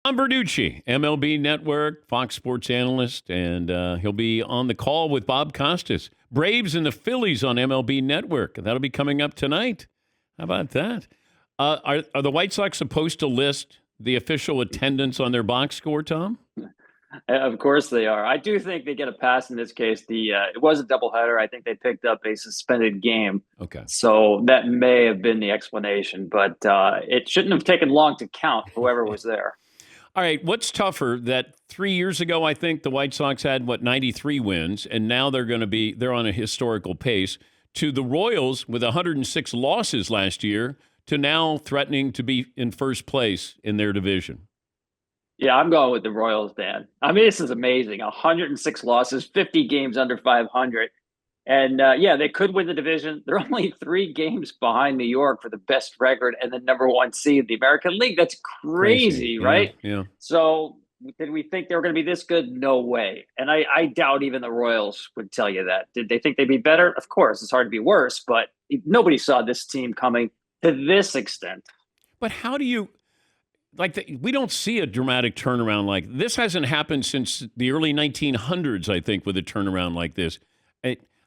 I'm Verducci, MLB Network, Fox Sports analyst, and he'll be on the call with Bob Costas. Braves and the Phillies on MLB Network. That'll be coming up tonight. How about that? Are the White Sox supposed to list the official attendance on their box score, Tom? Of course they are. I do think they get a pass in this case. It was a doubleheader. I think they picked up a suspended game. Okay. So that may have been the explanation, but it shouldn't have taken long to count whoever was there. All right, what's tougher that 3 years ago, I think the White Sox had, 93 wins, and now they're on a historical pace, to the Royals with 106 losses last year, to now threatening to be in first place in their division? Yeah, I'm going with the Royals, Dan. I mean, this is amazing. 106 losses, 50 games under 500. And yeah, they could win the division. They're only 3 games behind New York for the best record and the number 1 seed in the American League. That's crazy, right? Yeah. So did we think they were going to be this good? No way. And I doubt even the Royals would tell you that. Did they think they'd be better? Of course, it's hard to be worse, but nobody saw this team coming to this extent. But how do you... we don't see a dramatic turnaround like this. Hasn't happened since the early 1900s, I think, with a turnaround like this.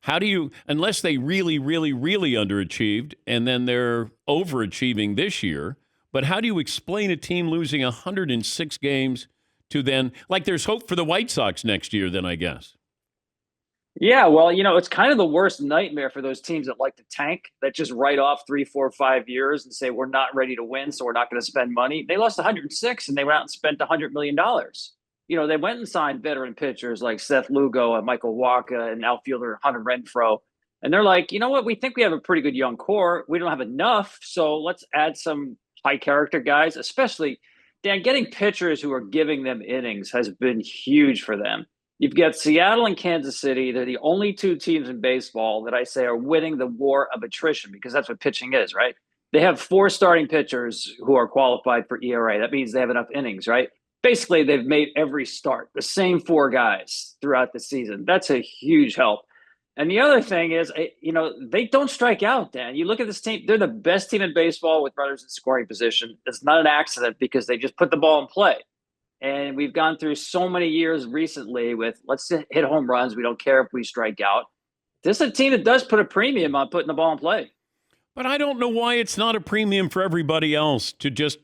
How do you, unless they really, really, really underachieved and then they're overachieving this year, but how do you explain a team losing 106 games to then, there's hope for the White Sox next year then, I guess? Yeah, well, it's kind of the worst nightmare for those teams that like to tank, that just write off 3, 4, 5 years and say, we're not ready to win, so we're not going to spend money. They lost 106 and they went out and spent $100 million. They went and signed veteran pitchers like Seth Lugo and Michael Wacha and outfielder Hunter Renfroe. And they're like, you know what? We think we have a pretty good young core. We don't have enough. So let's add some high character guys, especially, Dan, getting pitchers who are giving them innings has been huge for them. You've got Seattle and Kansas City. They're the only 2 teams in baseball that I say are winning the war of attrition, because that's what pitching is, right? They have 4 starting pitchers who are qualified for ERA. That means they have enough innings, right? Basically, they've made every start, the same 4 guys throughout the season. That's a huge help. And the other thing is, they don't strike out, Dan. You look at this team, they're the best team in baseball with runners in scoring position. It's not an accident because they just put the ball in play. And we've gone through so many years recently with let's hit home runs. We don't care if we strike out. This is a team that does put a premium on putting the ball in play. But I don't know why it's not a premium for everybody else to just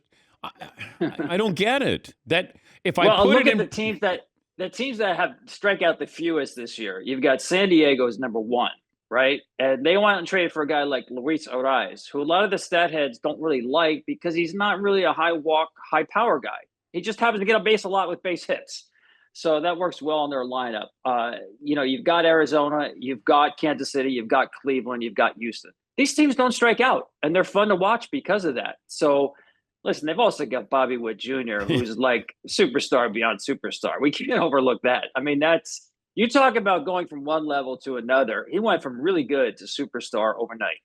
I don't get it. That if I put look it at in the teams that have strike out the fewest this year. You've got San Diego's number 1, right? And they went out and traded for a guy like Luis Ariz, who a lot of the stat heads don't really like because he's not really a high walk, high power guy. He just happens to get on base a lot with base hits. So that works well in their lineup. You've got Arizona, you've got Kansas City, you've got Cleveland, you've got Houston. These teams don't strike out, and they're fun to watch because of that. So, listen, they've also got Bobby Witt Jr., who's like superstar beyond superstar. We can't overlook that. I mean, you talk about going from one level to another. He went from really good to superstar overnight.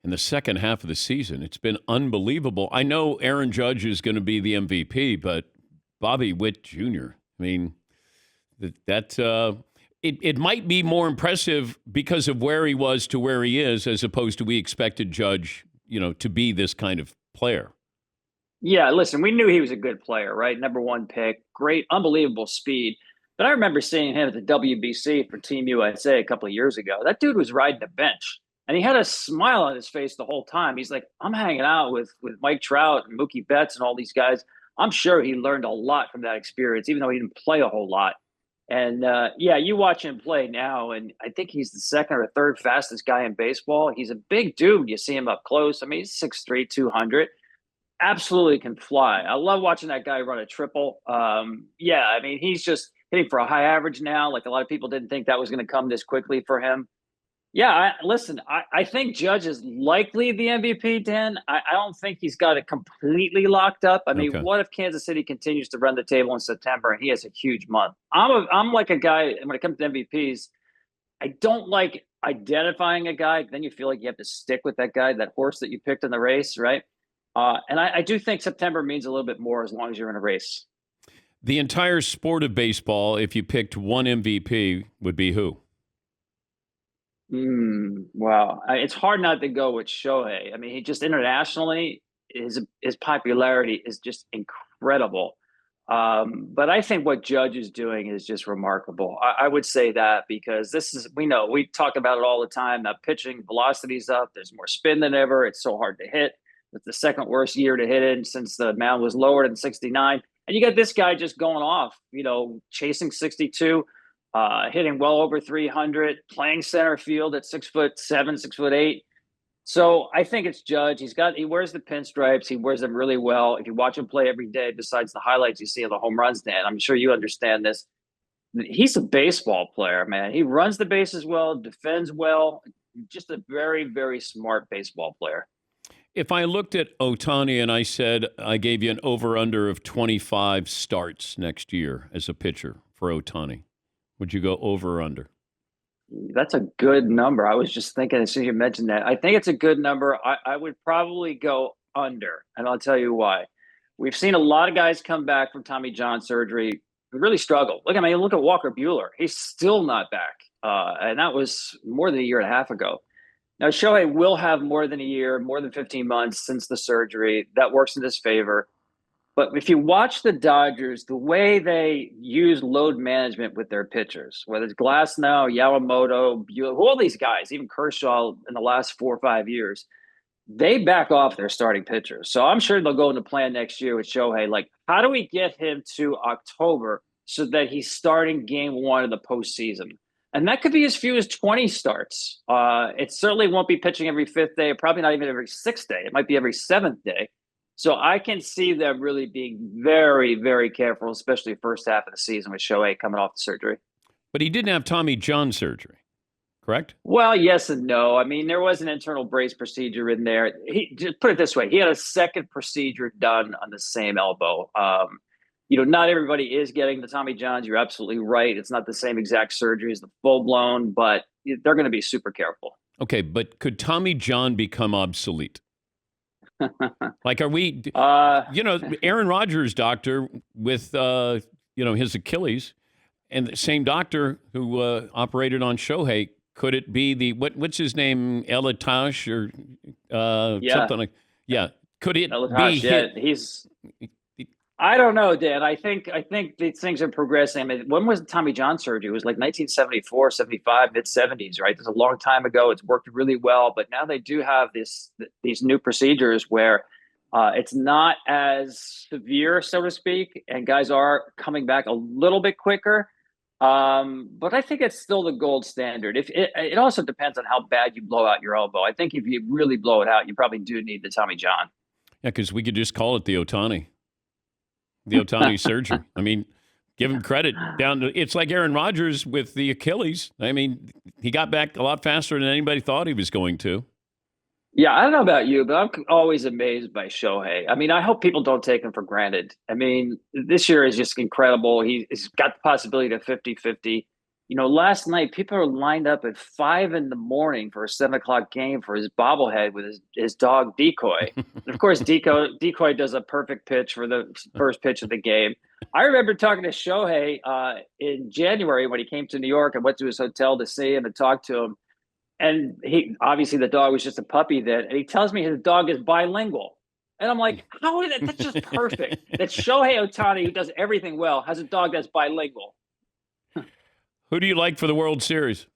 In the second half of the season, it's been unbelievable. I know Aaron Judge is going to be the MVP, but Bobby Witt Jr., I mean, it might be more impressive because of where he was to where he is, as opposed to we expected Judge, to be this kind of player. Yeah, listen, we knew he was a good player, right? Number 1 pick, great, unbelievable speed. But I remember seeing him at the WBC for Team USA a couple of years ago. That dude was riding the bench. And he had a smile on his face the whole time. He's like, I'm hanging out with Mike Trout and Mookie Betts and all these guys. I'm sure he learned a lot from that experience, even though he didn't play a whole lot. And you watch him play now, and I think he's the 2nd or 3rd fastest guy in baseball. He's a big dude. You see him up close. I mean, he's 6'3", 200. Absolutely can fly. I love watching that guy run a triple. I mean, he's just hitting for a high average now. Like a lot of people didn't think that was going to come this quickly for him. Yeah, I think Judge is likely the MVP, Dan. I don't think he's got it completely locked up. I mean, What if Kansas City continues to run the table in September and he has a huge month? I'm like a guy, when it comes to MVPs, I don't like identifying a guy. Then you feel like you have to stick with that guy, that horse that you picked in the race, right? And I do think September means a little bit more as long as you're in a race. The entire sport of baseball, if you picked one MVP, would be who? Wow. It's hard not to go with Shohei. I mean, he just internationally, his popularity is just incredible. But I think what Judge is doing is just remarkable. I would say that because we talk about it all the time. That pitching velocity's up. There's more spin than ever. It's so hard to hit. It's the second worst year to hit in since the mound was lowered in '69. And you got this guy just going off, chasing 62, hitting well over 300, playing center field at 6'7", 6'8". So I think it's Judge. He wears the pinstripes. He wears them really well. If you watch him play every day, besides the highlights you see of the home runs, Dan, I'm sure you understand this. He's a baseball player, man. He runs the bases well, defends well. Just a very, very smart baseball player. If I looked at Ohtani and I said I gave you an over-under of 25 starts next year as a pitcher for Ohtani, would you go over or under? That's a good number. I was just thinking as soon as you mentioned that. I think it's a good number. I would probably go under, and I'll tell you why. We've seen a lot of guys come back from Tommy John surgery who really struggle. Look at Walker Buehler. He's still not back, and that was more than a year and a half ago. Now, Shohei will have more than a year, more than 15 months since the surgery. That works in his favor. But if you watch the Dodgers, the way they use load management with their pitchers, whether it's Glasnow, Yamamoto, all these guys, even Kershaw in the last 4 or 5 years, they back off their starting pitchers. So I'm sure they'll go into plan next year with Shohei. Like, how do we get him to October so that he's starting game 1 of the postseason? And that could be as few as 20 starts. It certainly won't be pitching every 5th day, probably not even every 6th day. It might be every 7th day. So I can see them really being very, very careful, especially first half of the season with Shohei coming off the surgery. But he didn't have Tommy John surgery, correct? Well, yes and no. I mean, there was an internal brace procedure in there. Just put it this way. He had a second procedure done on the same elbow. Not everybody is getting the Tommy Johns. You're absolutely right. It's not the same exact surgery as the full-blown, but they're going to be super careful. Okay, but could Tommy John become obsolete? Like, are we, Aaron Rodgers' doctor with, his Achilles, and the same doctor who operated on Shohei, could it be what's his name, Elatash or something like, yeah. Could it Elatash, be? Yeah, I don't know, Dan. I think these things are progressing. I mean, when was the Tommy John surgery? It was like 1974, 75, mid-70s, right? That's a long time ago. It's worked really well, but now they do have these new procedures where it's not as severe, so to speak, and guys are coming back a little bit quicker. But I think it's still the gold standard. If it also depends on how bad you blow out your elbow. I think if you really blow it out, you probably do need the Tommy John. Yeah, because we could just call it the Ohtani. The Ohtani surgery. I mean, give him credit. It's like Aaron Rodgers with the Achilles. I mean, he got back a lot faster than anybody thought he was going to. Yeah, I don't know about you, but I'm always amazed by Shohei. I mean, I hope people don't take him for granted. I mean, this year is just incredible. He's got the possibility of 50-50. Last night, people are lined up at 5 a.m. for a 7:00 game for his bobblehead with his dog Decoy. And of course, Decoy does a perfect pitch for the first pitch of the game. I remember talking to Shohei in January when he came to New York and went to his hotel to see him and talk to him. And obviously the dog was just a puppy then. And he tells me his dog is bilingual. And I'm like, how is that? That's just perfect. That Shohei Ohtani, who does everything well, has a dog that's bilingual. Who do you like for the World Series?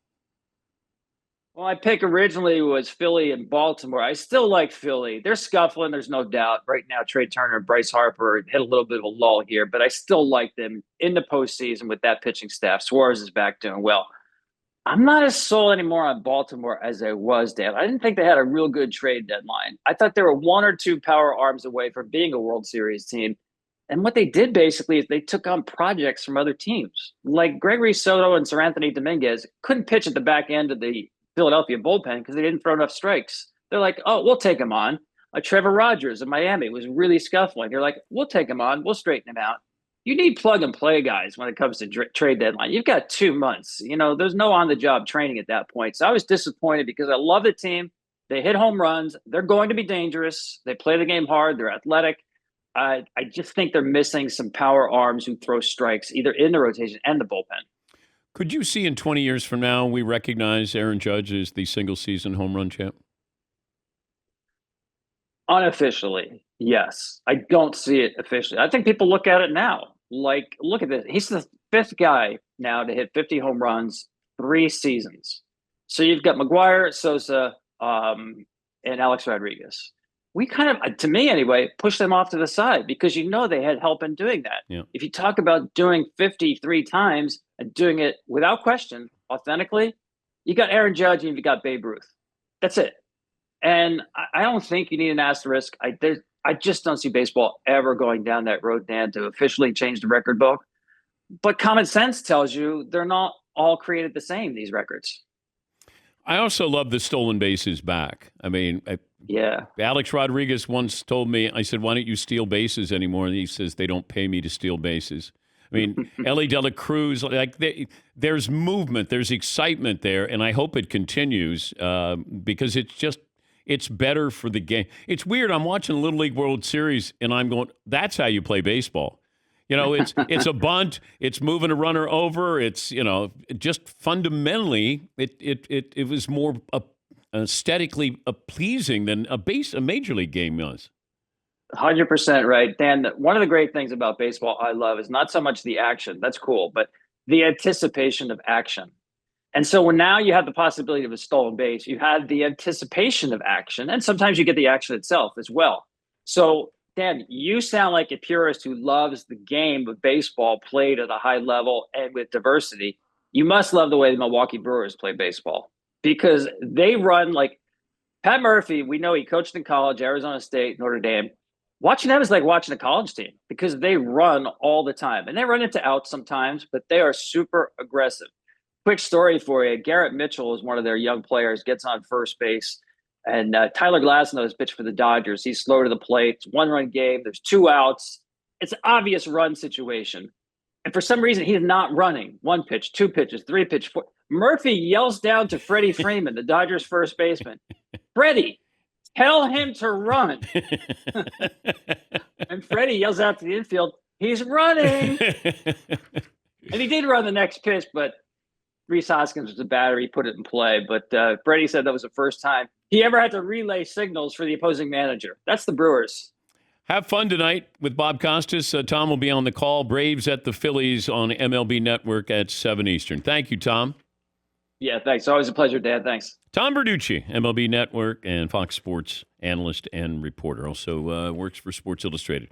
Well, my pick originally was Philly and Baltimore. I still like Philly. They're scuffling, there's no doubt. Right now, Trey Turner and Bryce Harper hit a little bit of a lull here, but I still like them in the postseason with that pitching staff. Suarez is back doing well. I'm not as sold anymore on Baltimore as I was, Dan. I didn't think they had a real good trade deadline. I thought they were 1 or 2 power arms away from being a World Series team. And what they did basically is they took on projects from other teams. Like Gregory Soto and Sir Anthony Dominguez couldn't pitch at the back end of the Philadelphia bullpen because they didn't throw enough strikes. They're like, oh, we'll take him on. Trevor Rogers in Miami was really scuffling. They're like, we'll take him on. We'll straighten him out. You need plug and play guys when it comes to trade deadline. You've got 2 months. There's no on-the-job training at that point. So I was disappointed because I love the team. They hit home runs. They're going to be dangerous. They play the game hard. They're athletic. I just think they're missing some power arms who throw strikes either in the rotation and the bullpen. Could you see in 20 years from now we recognize Aaron Judge as the single-season home run champ? Unofficially, yes. I don't see it officially. I think people look at it now. like, look at this. He's the fifth guy now to hit 50 home runs 3 seasons. So you've got McGuire, Sosa, and Alex Rodriguez. We kind of, to me anyway, pushed them off to the side because they had help in doing that. Yeah. If you talk about doing 53 times and doing it without question, authentically, you got Aaron Judge and you got Babe Ruth. That's it. And I don't think you need an asterisk. I just don't see baseball ever going down that road, Dan, to officially change the record book. But common sense tells you they're not all created the same, these records. I also love the stolen bases back. I mean, yeah. Alex Rodriguez once told me, I said, why don't you steal bases anymore? And he says, they don't pay me to steal bases. I mean, Ellie De La Cruz, there's movement, there's excitement there, and I hope it continues because it's better for the game. It's weird. I'm watching Little League World Series, and I'm going, that's how you play baseball. It's a bunt. It's moving a runner over. It's, just fundamentally, it was more aesthetically pleasing than a major league game was. 100% right. Dan, one of the great things about baseball I love is not so much the action. That's cool. But the anticipation of action. And so when now you have the possibility of a stolen base, you have the anticipation of action. And sometimes you get the action itself as well. So, Dan, you sound like a purist who loves the game of baseball played at a high level and with diversity. You must love the way the Milwaukee Brewers play baseball because they run like Pat Murphy. We know he coached in college, Arizona State, Notre Dame. Watching them is like watching a college team because they run all the time. And they run into outs sometimes, but they are super aggressive. Quick story for you. Garrett Mitchell is one of their young players, gets on first base. And Tyler Glasnow is pitched for the Dodgers. He's slow to the plate. It's 1-run game. There's 2 outs. It's an obvious run situation. And for some reason, he's not running. 1 pitch, 2 pitches, 3 pitches, 4. Murphy yells down to Freddie Freeman, the Dodgers first baseman. Freddie, tell him to run. And Freddie yells out to the infield, he's running. And he did run the next pitch, but Rhys Hoskins was a batter. He put it in play. But Freddie said that was the first time he ever had to relay signals for the opposing manager. That's the Brewers. Have fun tonight with Bob Costas. Tom will be on the call. Braves at the Phillies on MLB Network at 7 Eastern. Thank you, Tom. Yeah, thanks. Always a pleasure, Dan. Thanks. Tom Verducci, MLB Network and Fox Sports analyst and reporter. Also works for Sports Illustrated.